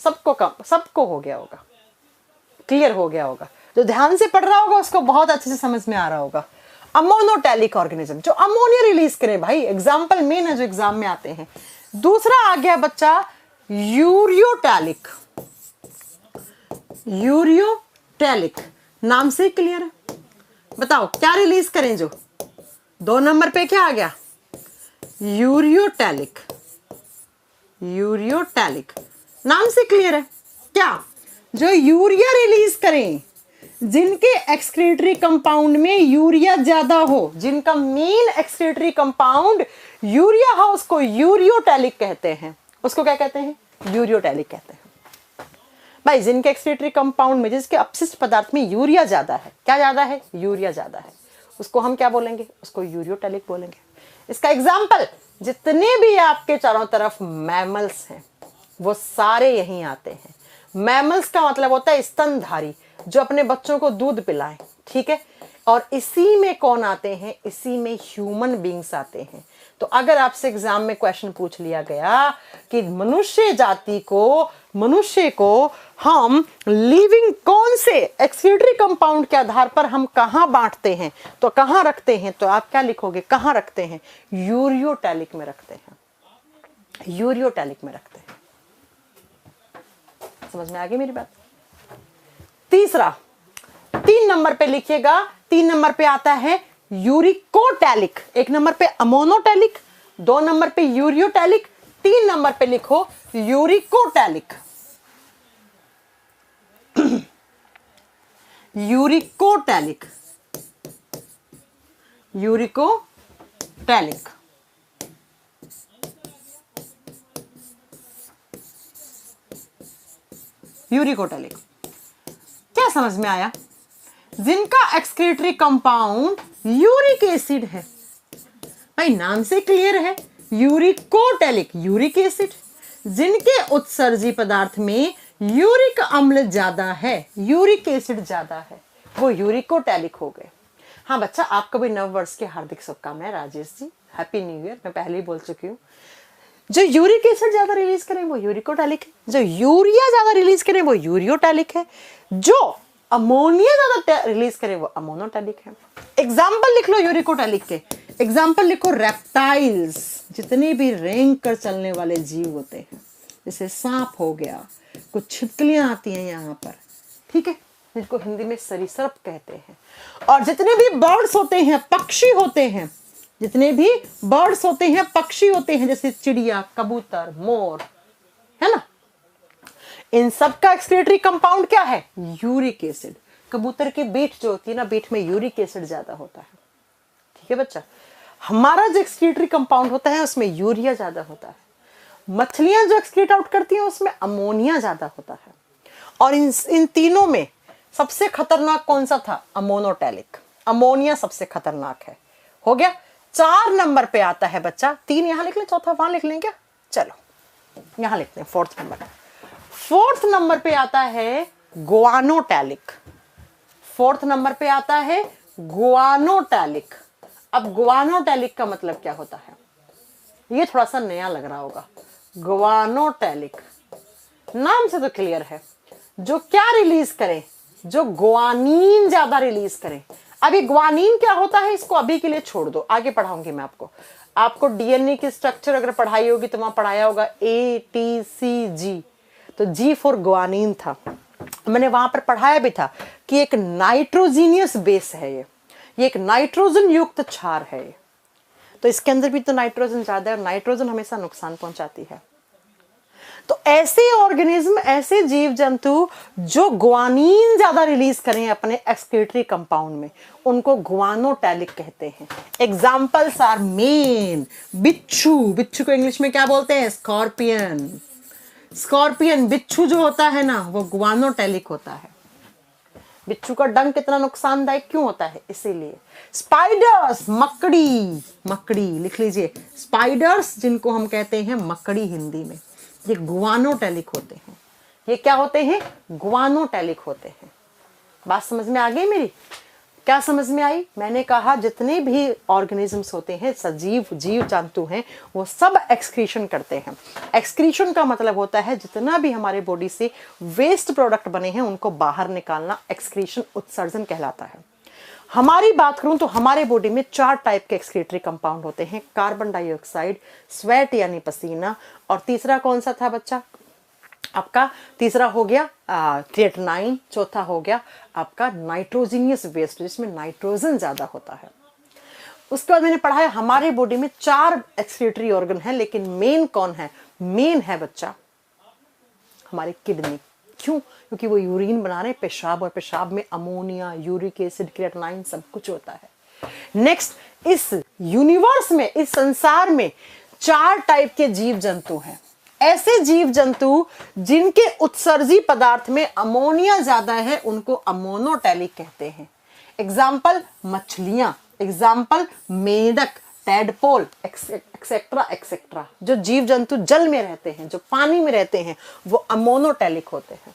सबको हो गया होगा, क्लियर हो गया होगा। जो ध्यान से पढ़ रहा होगा उसको बहुत अच्छे से समझ में आ रहा होगा। अमोनोटैलिक ऑर्गेनिज्म जो अमोनिया रिलीज करे, भाई एग्जाम्पल मेन है जो एग्जाम में आते हैं। दूसरा आ गया बच्चा यूरियोटैलिक। यूरियोटैलिक नाम से क्लियर है, बताओ क्या रिलीज करें, जो 2 नंबर पे क्या आ गया, यूरियोटैलिक। यूरियोटैलिक नाम से क्लियर है, क्या जो यूरिया रिलीज करें, जिनके एक्सक्रीटरी कंपाउंड में यूरिया ज्यादा हो, जिनका मेन एक्सक्रीटरी कंपाउंड यूरिया हो, उसको यूरियोटैलिक कहते हैं। उसको क्या कहते हैं, यूरियोटैलिक कहते हैं। भाई जिनके एक्सक्रीटरी कंपाउंड में, जिसके अपशिष्ट पदार्थ में यूरिया ज्यादा है, क्या ज्यादा है, यूरिया ज्यादा है, उसको हम क्या बोलेंगे, उसको यूरियोटैलिक बोलेंगे। इसका एग्जाम्पल, जितने भी आपके चारों तरफ मैमल्स हैं वो सारे यहीं आते हैं। मैमल्स का मतलब होता है स्तनधारी, जो अपने बच्चों को दूध पिलाएं, ठीक है। और इसी में कौन आते हैं, इसी में ह्यूमन बींग्स आते हैं। तो अगर आपसे एग्जाम में क्वेश्चन पूछ लिया गया कि मनुष्य को हम लिविंग कौन से एक्सक्रीटरी कंपाउंड के आधार पर हम कहां बांटते हैं, तो कहां रखते हैं, तो आप क्या लिखोगे, कहां रखते हैं, यूरियोटैलिक में रखते हैं। यूरियोटैलिक में रखते हैं। समझ में आ गई मेरी बात। तीसरा, 3 नंबर पे लिखिएगा, 3 नंबर पे आता है यूरिकोटैलिक। 1 नंबर पे अमोनोटैलिक, 2 नंबर पे यूरियोटैलिक, 3 नंबर पे लिखो यूरिकोटैलिक। Uricotelic, uricotelic. यूरिकोटैलिक क्या समझ में आया, जिनका एक्सक्रीटरी कंपाउंड यूरिक एसिड है। भाई नाम से क्लियर है, यूरिकोटैलिक, यूरिक एसिड। जिनके उत्सर्जी पदार्थ में यूरिक अम्ल ज्यादा है, यूरिक एसिड ज्यादा है, वो यूरिकोटैलिक हो गए। हाँ बच्चा, आपको भी नव वर्ष की हार्दिक शुभकामनाएं Rajesh ji, happy new year. मैं पहले ही बोल चुकी हूँ, जो यूरिक एसिड ज्यादा रिलीज करें वो यूरिकोटैलिक है, जो यूरिया ज्यादा रिलीज करें वो यूरियोटैलिक है, जो अमोनिया ज्यादा रिलीज करे वो अमोनोटैलिक है। एग्जाम्पल लिख लो यूरिकोटैलिक के, एग्जाम्पल लिखो रेप्टाइल्स, जितने भी रेंग कर चलने वाले जीव होते हैं, जैसे सांप हो गया, कुछ छिपकलियां आती हैं यहाँ पर, ठीक है, जिनको हिंदी में सरीसृप कहते हैं। और जितने भी बर्ड्स होते हैं, पक्षी होते हैं, जितने भी बर्ड्स होते हैं, पक्षी होते हैं, जैसे चिड़िया, कबूतर, मोर, है ना, इन सब का एक्सक्रीटरी कंपाउंड क्या है? Uric acid. कबूतर की बीट जो होती है ना, बीट में यूरिक एसिड ज्यादा होता है, ठीक है बच्चा। हमारा जो एक्सक्रीटरी कंपाउंड होता है उसमें यूरिया ज्यादा होता है। मछलियां जो एक्सक्रीट आउट करती हैं उसमें अमोनिया ज्यादा होता है। और इन तीनों में सबसे खतरनाक कौन सा था? अमोनोटैलिक। अमोनिया सबसे खतरनाक है। हो गया। 4 नंबर पे आता है बच्चा, 3 यहां लिख लें, चौथा वहां लिख लें क्या? चलो यहां लिखते हैं 4th नंबर। 4th नंबर पे आता है गुआनोटैलिक। 4th नंबर पे आता है गुआनोटैलिक। अब गुआनोटैलिक का मतलब क्या होता है? ये थोड़ा सा नया लग रहा होगा। गुआनोटैलिक नाम से तो क्लियर है, जो क्या रिलीज करे? जो गुआनीन ज्यादा रिलीज करे। अभी गुआनीन क्या होता है इसको अभी के लिए छोड़ दो, आगे पढ़ाऊंगी मैं आपको डीएनए की स्ट्रक्चर अगर पढ़ाई होगी तो वहां पढ़ाया होगा ATCG, तो G फॉर गुआनीन था। मैंने वहां पर पढ़ाया भी था कि एक नाइट्रोजीनियस बेस है ये एक नाइट्रोजन युक्त क्षार है ये। तो इसके अंदर भी तो नाइट्रोजन ज्यादा है और नाइट्रोजन हमेशा नुकसान पहुंचाती है। तो ऐसे ऑर्गेनिज्म, ऐसे जीव जंतु जो गुआनीन ज्यादा रिलीज करें अपने एक्सक्रीटरी कंपाउंड में, उनको गुआनोटैलिक कहते हैं। एग्जाम्पल्स आर मेन, बिच्छू। बिच्छू को इंग्लिश में क्या बोलते हैं? स्कॉर्पियन। स्कॉर्पियन, बिच्छू जो होता है ना, वो गुआनोटैलिक होता है। बिच्छू का डंक कितना नुकसानदायक क्यों होता है? इसीलिए। स्पाइडर्स, मकड़ी। मकड़ी लिख लीजिए, स्पाइडर्स जिनको हम कहते हैं मकड़ी हिंदी में, ये गुआनोटैलिक होते हैं। ये क्या होते हैं? गुआनोटैलिक होते हैं। बात समझ में आ गई मेरी? क्या समझ में आई? मैंने कहा जितने भी ऑर्गेनिजम्स होते हैं, सजीव जीव जंतु हैं, वो सब एक्सक्रीशन करते हैं। एक्सक्रीशन का मतलब होता है जितना भी हमारे बॉडी से वेस्ट प्रोडक्ट बने हैं उनको बाहर निकालना, एक्सक्रीशन, उत्सर्जन कहलाता है। हमारी बात करूं तो हमारे बॉडी में 4 टाइप के एक्सक्रीटरी कंपाउंड होते हैं। कार्बन डाइऑक्साइड, स्वेट यानी पसीना, और तीसरा कौन सा था बच्चा आपका? तीसरा हो गया क्रिएटिनाइन, चौथा हो गया आपका नाइट्रोजीनियस वेस्ट, जिसमें नाइट्रोजन ज्यादा होता है। उसके बाद मैंने पढ़ा है हमारे बॉडी में 4 एक्सक्रीटरी ऑर्गन है, लेकिन मेन कौन है? मेन है बच्चा हमारे किडनी। क्यों? क्योंकि वो यूरिन बना रहे हैं, पेशाब, और पेशाब में अमोनिया, यूरिक एसिड, क्रिएटिनाइन सब कुछ होता है। नेक्स्ट, इस यूनिवर्स में, इस संसार में 4 टाइप के जीव जंतु हैं। ऐसे जीव जंतु जिनके उत्सर्जी पदार्थ में अमोनिया ज्यादा है उनको अमोनोटैलिक कहते हैं। एग्जाम्पल मछलियां, एग्जाम्पल मेंढक, टैडपोल, एक्सेट्रा एक्सेट्रा। जो जीव जंतु जल में रहते हैं, जो पानी में रहते हैं, वो अमोनोटैलिक होते हैं।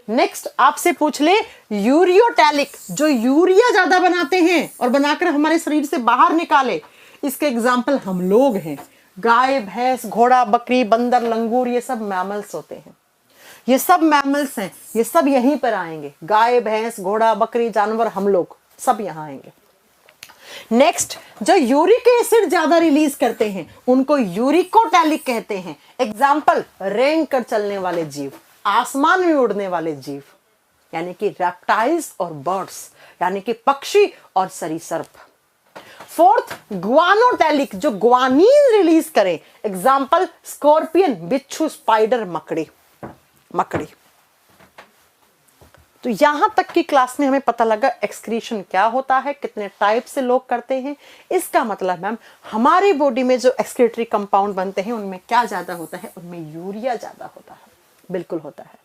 नेक्स्ट आपसे पूछ ले यूरियोटैलिक, जो यूरिया ज्यादा बनाते हैं और बनाकर हमारे शरीर से बाहर निकाले, इसके एग्जाम्पल हम लोग हैं। गाय, भैंस, घोड़ा, बकरी, बंदर, लंगूर, ये सब मैमल्स होते हैं। ये सब मैमल्स हैं, ये सब यहीं पर आएंगे। गाय, भैंस, घोड़ा, बकरी, जानवर, हम लोग सब यहां आएंगे। नेक्स्ट, जो यूरिक एसिड ज्यादा रिलीज करते हैं उनको यूरिकोटैलिक कहते हैं। एग्जाम्पल, रेंग कर चलने वाले जीव, आसमान में उड़ने वाले जीव, यानी कि रेप्टाइल्स और बर्ड्स, यानी कि पक्षी और सरीसृप। 4th, गुआनोटैलिक, जो गुआनीन रिलीज करें। एग्जाम्पल, स्कॉर्पियन, बिच्छू, स्पाइडर, मकड़ी। मकड़ी। तो यहां तक की क्लास में हमें पता लगा एक्सक्रीशन क्या होता है, कितने टाइप से लोग करते हैं। इसका मतलब मैम हमारी बॉडी में जो एक्सक्रीटरी कंपाउंड बनते हैं उनमें क्या ज्यादा होता है? उनमें यूरिया ज्यादा होता है। बिल्कुल होता है।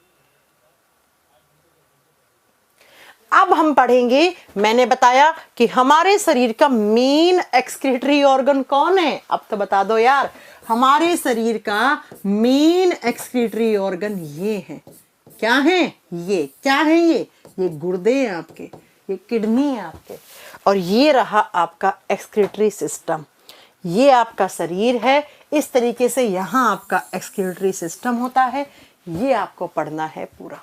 अब हम पढ़ेंगे, मैंने बताया कि हमारे शरीर का मेन एक्सक्रीटरी ऑर्गन कौन है। अब तो बता दो यार, हमारे शरीर का मेन एक्सक्रीटरी ऑर्गन ये है। क्या है ये? क्या है ये गुर्दे हैं आपके, ये किडनी है आपके, और ये रहा आपका एक्सक्रीटरी सिस्टम। ये आपका शरीर है। इस तरीके से यहां आपका एक्सक्रीटरी सिस्टम होता है। ये आपको पढ़ना है पूरा।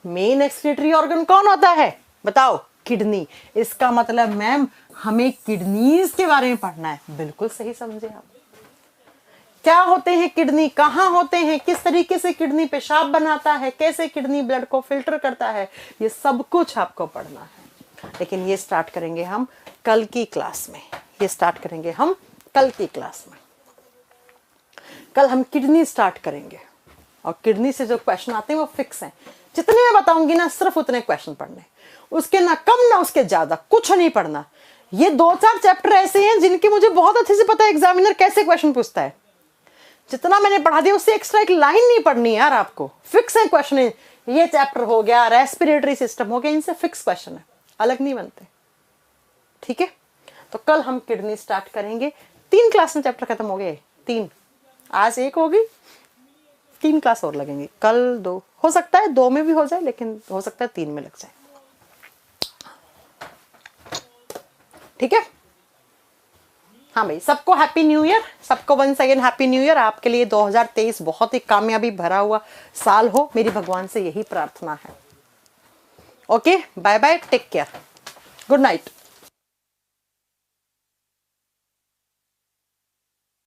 मेन एक्सक्रीटरी ऑर्गन कौन होता है बताओ? किडनी। इसका मतलब मैम हमें किडनीज के बारे में पढ़ना है। बिल्कुल सही समझे आप। क्या होते हैं किडनी, कहाँ होते हैं, किस तरीके से किडनी पेशाब बनाता है, कैसे किडनी ब्लड को फिल्टर करता है, ये सब कुछ आपको पढ़ना है। लेकिन ये स्टार्ट करेंगे हम कल की क्लास में। ये स्टार्ट करेंगे हम कल की क्लास में। कल हम किडनी स्टार्ट करेंगे और किडनी से जो क्वेश्चन आते हैं वो फिक्स हैं। जितने मैं बताऊंगी ना सिर्फ उतने क्वेश्चन पढ़ने, उसके ना कम ना उसके ज्यादा, कुछ नहीं पढ़ना। ये 2-4 चैप्टर ऐसे हैं जिनकी मुझे बहुत अच्छे से पता है एग्जामिनर कैसे क्वेश्चन पूछता है। जितना मैंने पढ़ा दिया उससे एक्स्ट्रा एक लाइन नहीं पढ़नी यार आपको। फिक्स है क्वेश्चन। ये चैप्टर हो गया, रेस्पिरेटरी सिस्टम हो गया, इनसे फिक्स क्वेश्चन है, अलग नहीं बनते। ठीक है, तो कल हम किडनी स्टार्ट करेंगे। 3 क्लास में चैप्टर खत्म हो गए। 3, आज 1 होगी, 3 क्लास और लगेंगे। कल 2 हो सकता है, 2 में भी हो जाए, लेकिन हो सकता है 3 में लग जाए। ठीक है, हाँ भाई, सबको हैप्पी न्यू ईयर। सबको once again happy new year. आपके लिए 2023 बहुत ही कामयाबी भरा हुआ साल हो, मेरी भगवान से यही प्रार्थना है। Okay, bye bye, take care, good night.